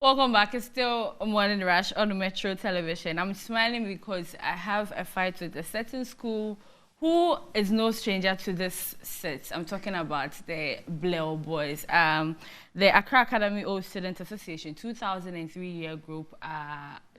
Welcome back. It's still a Morning Rush on Metro Television. I'm smiling because I have a fight with a certain school who is no stranger to this set. I'm talking about the Bl3oo boys. The Accra Bl3oo Student Association 2003 year group,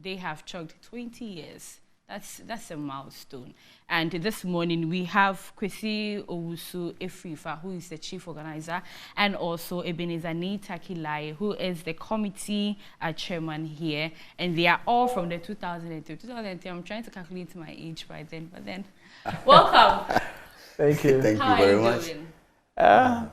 they have chugged 20 years. That's a milestone. And this morning we have Kwesi Owusu Efrifa, who is the chief organizer, and also Ebenezer Takilai, who is the committee chairman here. And they are all from the 2003. 2003, I'm trying to calculate my age by then, but then, welcome. Thank you. Thank How you very are you much. doing?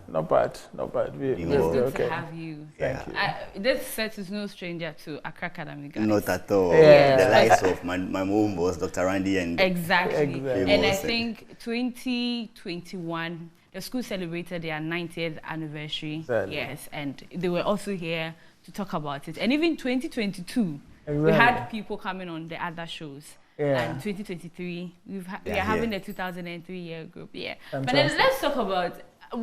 Not bad. It's good okay. to have you. Thank you. This set is no stranger to Accra Academy, guys. Not at all. Yeah. The likes of my mom was Dr. Randy and Exactly. Exactly. And I think 2021, the school celebrated their 90th anniversary. Exactly. Yes, and they were also here to talk about it. And even 2022, we Exactly. had people coming on the other shows. Yeah. And 2023, we are Yeah, having yeah. the 2003 year group. Yeah. Fantastic. But then let's talk about,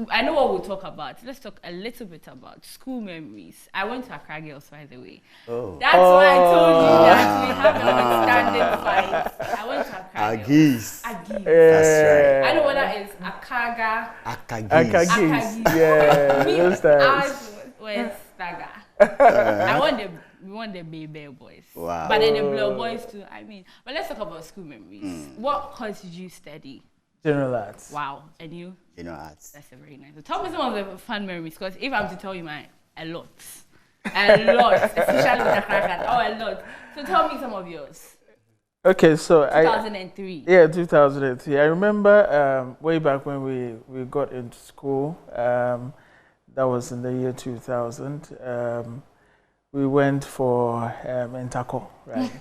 I know what we'll talk about. Let's talk a little bit about school memories. I went to Accra Girls, by the way. Oh. That's why I told you that we have an outstanding fight. I went to Accra Girls. Agis. Agis. That's I know what that is. Akaga. Akagis. Akagis. Yeah, Me, those times. ours was Staga. We want the baby boys. Wow. But then the Bl3oo boys too. I mean, but let's talk about school memories. What course did you study? General arts. Wow. And you? Arts. That's a very nice. So tell me some of the fun memories, because if I'm to tell you mine, a lot, especially with the crackers. Oh, a lot. So tell me some of yours. Okay, so 2003. Yeah, 2003. I remember way back when we got into school. That was in the year 2000. We went for Entako, right?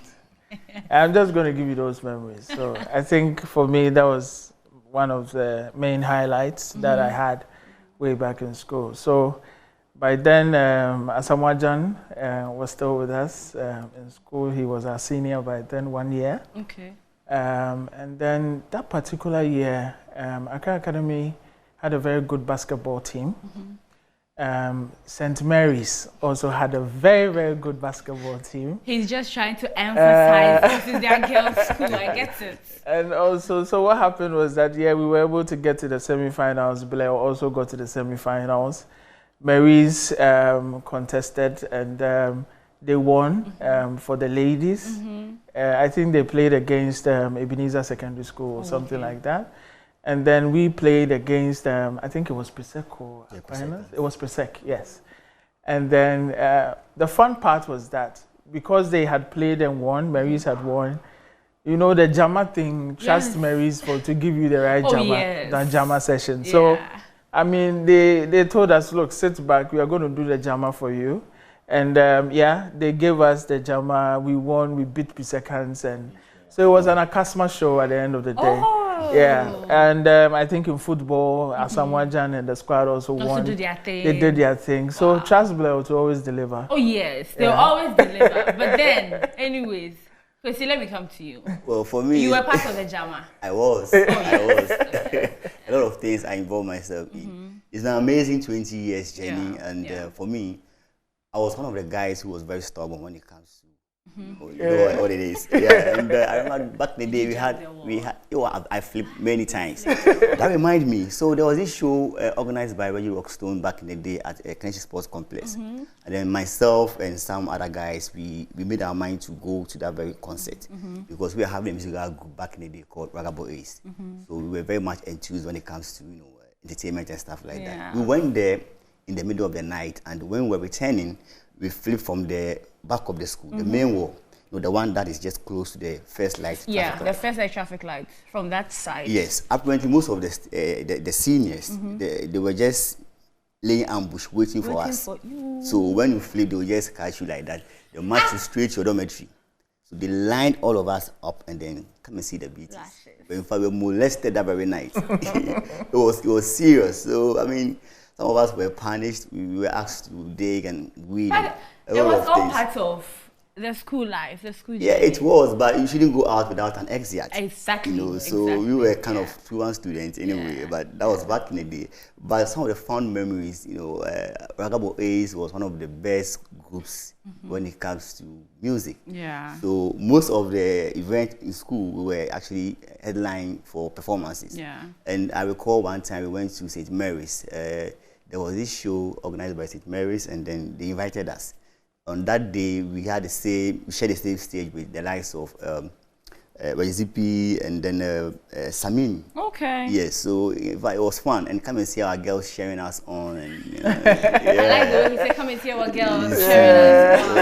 I'm just going to give you those memories. So I think for me that was one of the main highlights that I had way back in school. So by then, Asamoah was still with us in school. He was our senior by then, 1 year. Okay. And then that particular year, Accra Academy had a very good basketball team. St. Mary's also had a very, very good basketball team. He's just trying to emphasize this is their girls' school. I get it. And also, so what happened was that, yeah, we were able to get to the semi-finals. Bl3oo also got to the semi-finals. Mary's contested and they won for the ladies. I think they played against Ebenezer Secondary School or something like that. And then we played against, I think it was Bl3oo. Yeah, It was Bl3oo, yes. And then the fun part was that because they had played and won, Mary's had won, you know, the Jama thing, trust Mary's to give you the right Jama, the Jama session. Yeah. So, I mean, they told us, look, sit back, we are going to do the Jama for you. And yeah, they gave us the Jama, we won, we beat Bl3oo. And so it was an Akasma show at the end of the day. Yeah, and I think in football, Asamoah and the squad also won. Did their thing. They did their thing. So trust Bl3oo to always deliver. Oh yes, they'll always deliver. But then, anyways, Kwesi, let me come to you. Well, for me, You were part of the Jama. I was. A lot of things I involved myself in. It's an amazing 20 years journey, and for me, I was one of the guys who was very stubborn when it comes to you know what it is. Yeah, and I remember back in the day I flipped many times. That reminded me. So there was this show organized by Reggie Rockstone back in the day at Kennedy Sports Complex, and then myself and some other guys we made our mind to go to that very concert because we were having a musical group back in the day called Bl3oo. So we were very much enthused when it comes to entertainment and stuff like that. We went there in the middle of the night, and when we were returning, we flipped from the back of the school, the main wall, the one that is just close to the first light. Yeah, the first light traffic light from that side. Yes, apparently most of the seniors, they were just laying ambush waiting for us. So when you flip, they will just catch you like that. They march you straight to your dormitory. So they lined all of us up and then come and see the beatings. But in fact, we were molested that very night. it was serious. So I mean, some of us were punished. We were asked to dig and weed. But it was all part of the school life, the school Yeah, journey. it was, but you shouldn't go out without an exit. Exactly. You know, so we were kind of fluent students anyway, but that was back in the day. But some of the fun memories, you know, Bl3oo was one of the best groups when it comes to music. Yeah. So most of the events in school, we were actually headline for performances. Yeah. And I recall one time we went to St. Mary's. There was this show organized by St. Mary's, and then they invited us. On that day, we shared the same stage with the likes of Zippy and then Samin. Okay. Yes, so it was fun, and come and see our girls sharing us on. And, you know, I like the way he said, come and see our girls sharing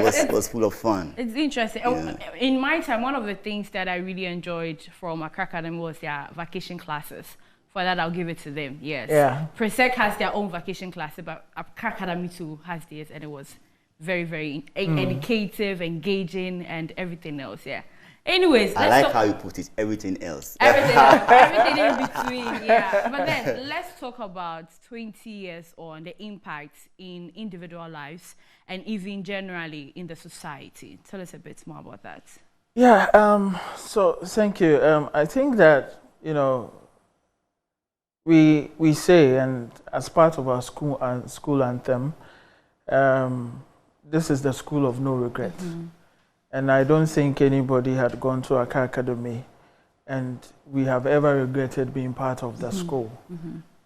us on. It was full of fun. It's interesting. Yeah. In my time, one of the things that I really enjoyed from Accra Academy was their vacation classes. For that, I'll give it to them, yes. Yeah. Presec has their own vacation classes, but Accra Academy too has theirs, and it was very, very educative, engaging, and everything else, yeah. Anyways, I like how you put it, everything else. Everything in between, yeah. But then, let's talk about 20 years on, the impact in individual lives, and even generally in the society. Tell us a bit more about that. Yeah, so thank you. I think that, you know, we say, and as part of our school anthem, this is the school of no regret. And I don't think anybody had gone to Accra Academy and we have ever regretted being part of the school.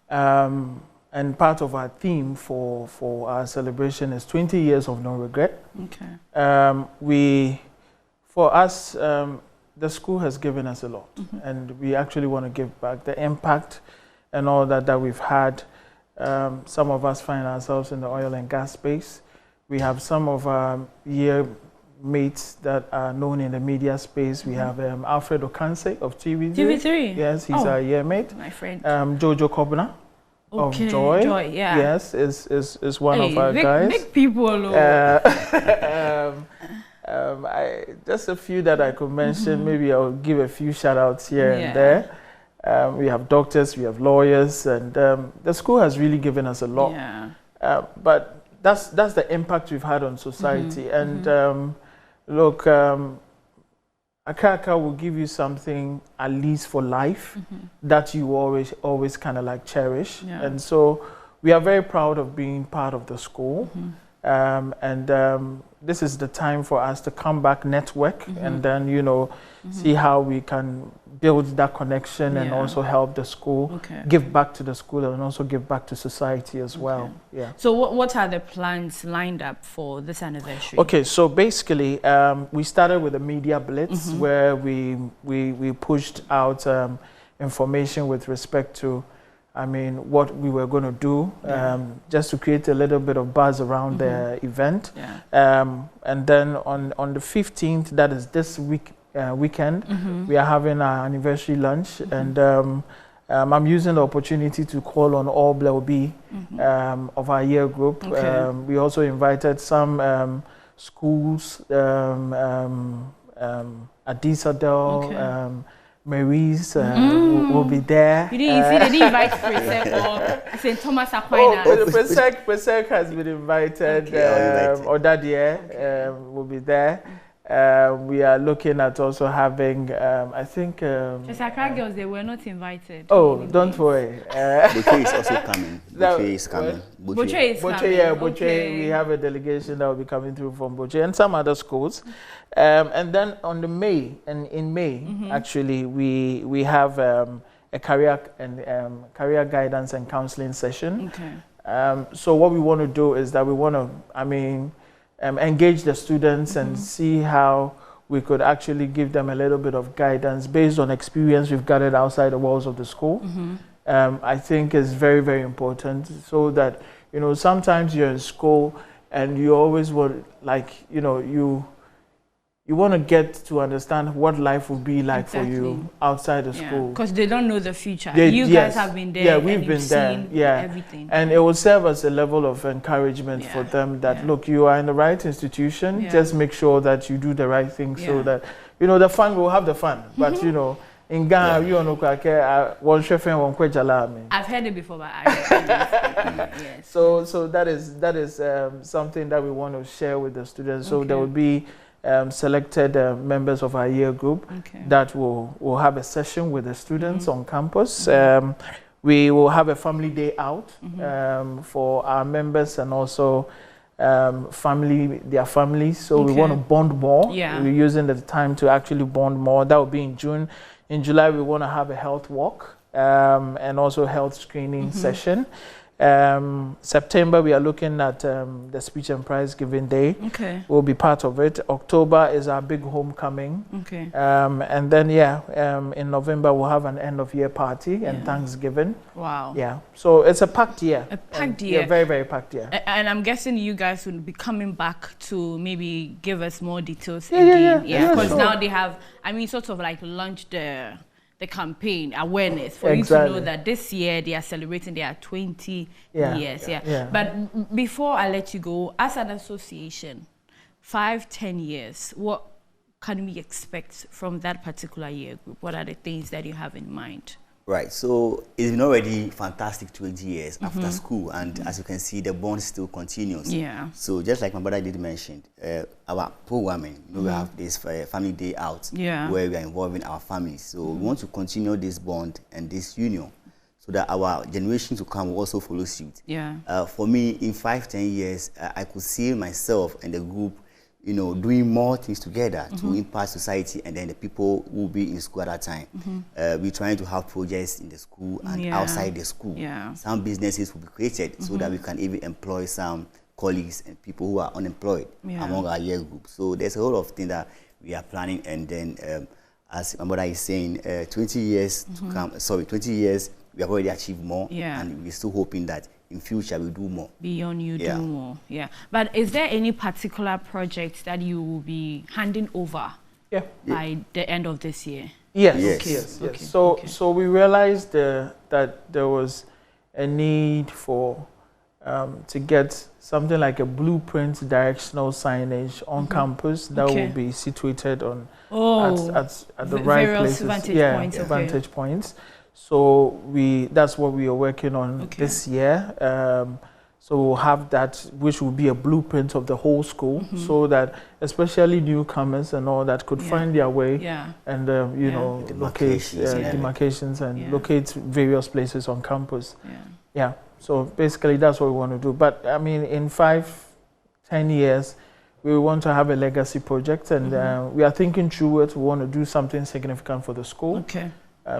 And part of our theme for our celebration is 20 years of no regret. Okay. For us, the school has given us a lot, and we actually want to give back. The impact and all that we've had. Some of us find ourselves in the oil and gas space. We have some of our year mates that are known in the media space. We have Alfred Okanse of TV3. TV3? Yes, he's our year mate. My friend. Jojo Kobna of Joy. Joy, yeah. Yes, is one of our guys. Big people. Just a few that I could mention. Maybe I'll give a few shout outs here and there. We have doctors, we have lawyers, and the school has really given us a lot. Yeah. But that's the impact we've had on society. And look, Accra will give you something at least for life that you always kind of like cherish. Yeah. And so we are very proud of being part of the school. This is the time for us to come back, network, and then, you know, see how we can build that connection and also help the school, give back to the school, and also give back to society as well. Yeah. So what are the plans lined up for this anniversary? Okay, so basically, we started with a media blitz where we pushed out information with respect to, I mean, what we were going to do, just to create a little bit of buzz around the event. Yeah. And then on the 15th, that is this weekend, we are having our anniversary lunch, and I'm using the opportunity to call on all Bl3oo of our year group. We also invited some schools, Adisadel, Mary's will be there. You didn't invite Presec or St. Thomas Aquinas? Presec has been invited. Odadia will be there. We are looking at also having, I think... Just Accra girls, they were not invited. Oh, don't worry. Bl3oo is also coming. Bl3oo is coming. Bl3oo is coming. Yeah, Bl3oo. We have a delegation that will be coming through from Bl3oo and some other schools. And then on the in May, actually, we have a career guidance and counseling session. So what we want to do is that we want to, engage the students and see how we could actually give them a little bit of guidance based on experience we've gathered outside the walls of the school. I think is very, very important, so that, you know, sometimes you're in school and you always want, like, you know, you want to get to understand what life will be like for you outside the school. Because they don't know the future. You guys have been there. Yeah, we've been there. Yeah. Everything. And it will serve as a level of encouragement for them that, look, you are in the right institution. Just make sure that you do the right thing so that, you know, the fun will have the fun. But, you know, in Ghana, you know, one chef and one kwejalami. I've heard it before, but I yes. So that is something that we want to share with the students. So there will be selected members of our year group that will have a session with the students on campus. We will have a family day out for our members and also their families. So we want to bond more. We're using the time to actually bond more. That will be in June. In July, we want to have a health walk and also health screening session. September, we are looking at the speech and prize giving day. We'll be part of it. October is our big homecoming. And then, in November, we'll have an end of year party and Thanksgiving. Wow. Yeah. So it's a packed year. A packed year. Yeah, very, very packed year. And I'm guessing you guys will be coming back to maybe give us more details again. Because now they have, I mean, sort of like launched the campaign awareness for you to know that this year they are celebrating their 20 years. But before I let you go, as an association, 5-10 years, what can we expect from that particular year group? What are the things that you have in mind? Right, so it's been already fantastic 20 years after school, and as you can see, the bond still continues. So just like my brother did mention, our programming, we have this family day out where we are involving our families. So we want to continue this bond and this union so that our generation to come will also follow suit. For me, in 5-10 years, I could see myself and the group doing more things together to impact society, and then the people who will be in school at that time. We're trying to have projects in the school and outside the school. Some businesses will be created so that we can even employ some colleagues and people who are unemployed among our year group. So there's a whole of things that we are planning, and then as my brother is saying, 20 years to come, 20 years, we have already achieved more, and we're still hoping that in future we do more. Beyond you do more. But is there any particular project that you will be handing over by the end of this year? Yes. So we realized that there was a need for to get something like a blueprint directional signage on campus that will be situated on at the right places. Vantage points. So that's what we are working on this year. So we'll have that, which will be a blueprint of the whole school, so that especially newcomers and all that could find their way and locate demarcations and locate various places on campus. So basically that's what we want to do. But I mean, in 5-10 years, we want to have a legacy project, and we are thinking through it. We want to do something significant for the school.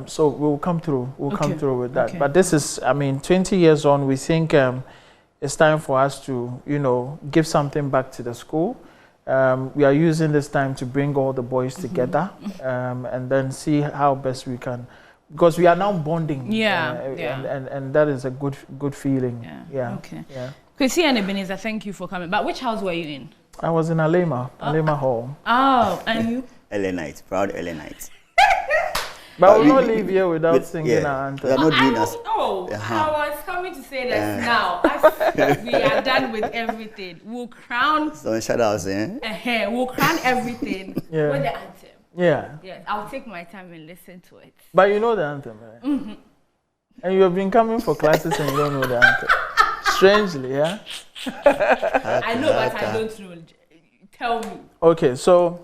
So we'll come through. We'll come through with that. But this is, I mean, 20 years on, we think it's time for us to, give something back to the school. We are using this time to bring all the boys together and then see how best we can, because we are now bonding. And that is a good feeling. Chrissy and Ebenezer, thank you for coming. But which house were you in? I was in Alema Hall. Oh, and you? Elenite, proud Elenite. But we'll not leave here without singing our anthem. I was coming to say that now. We are done with everything. We'll crown. So shout out, we'll crown everything with the anthem. Yes, I'll take my time and listen to it. But you know the anthem, right? And you have been coming for classes and you don't know the anthem. Strangely, I know, but I don't know. Tell me. Okay, so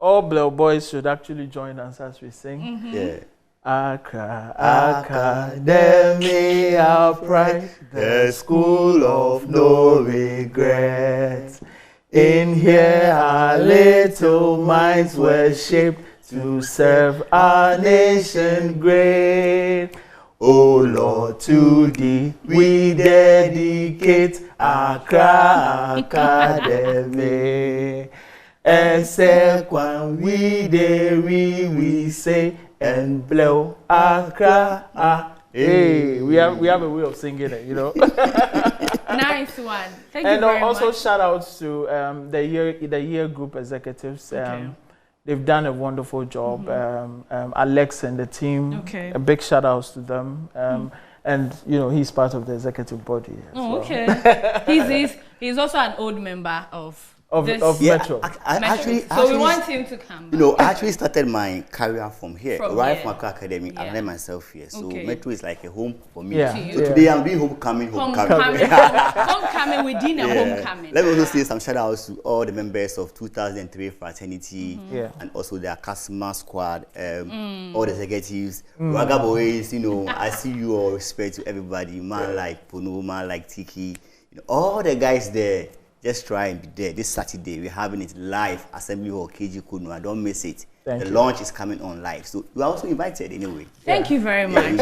all Bl3oo boys should actually join us as we sing. Accra Academy, our pride, the school of no regrets. In here our little minds were shaped to serve our nation great. Oh Lord, to thee we dedicate Accra Academy. Except when we say, and Bl3oo Accra. Hey, we have a way of singing it, Nice one. Thank you very much. And also shout outs to the year group executives. They've done a wonderful job. Alex and the team. A big shout outs to them. And he's part of the executive body. He's also an old member of of Yeah, Metro. So we want him to come back. You know, I actually started my career from here, from Accra Academy. I learned myself here. So Metro is like a home for me. Yeah. So today I'm doing homecoming. Homecoming within a homecoming. Let me also say some shout outs to all the members of 2003 fraternity and also their customer squad, all the executives, Raga boys, you know, I see you all, respect to everybody, man like Bl3oo, man like Tiki, you know, all the guys there. Just try and be there. This Saturday, we're having it live, Assembly Hall, KG Kuno. Don't miss it. The launch is coming on live. So you are also invited anyway. Thank you very much.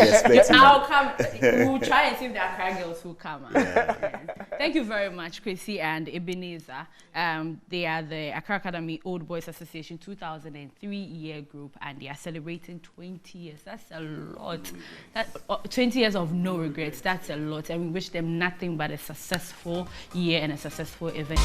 I'll come. We'll try and see if the Accra girls will come. Thank you very much, Chrissy and Ebenezer. They are the Accra Academy Old Boys Association 2003 year group, and they are celebrating 20 years. That's a lot. 20 years of no regrets. That's a lot. And we wish them nothing but a successful year and a successful event.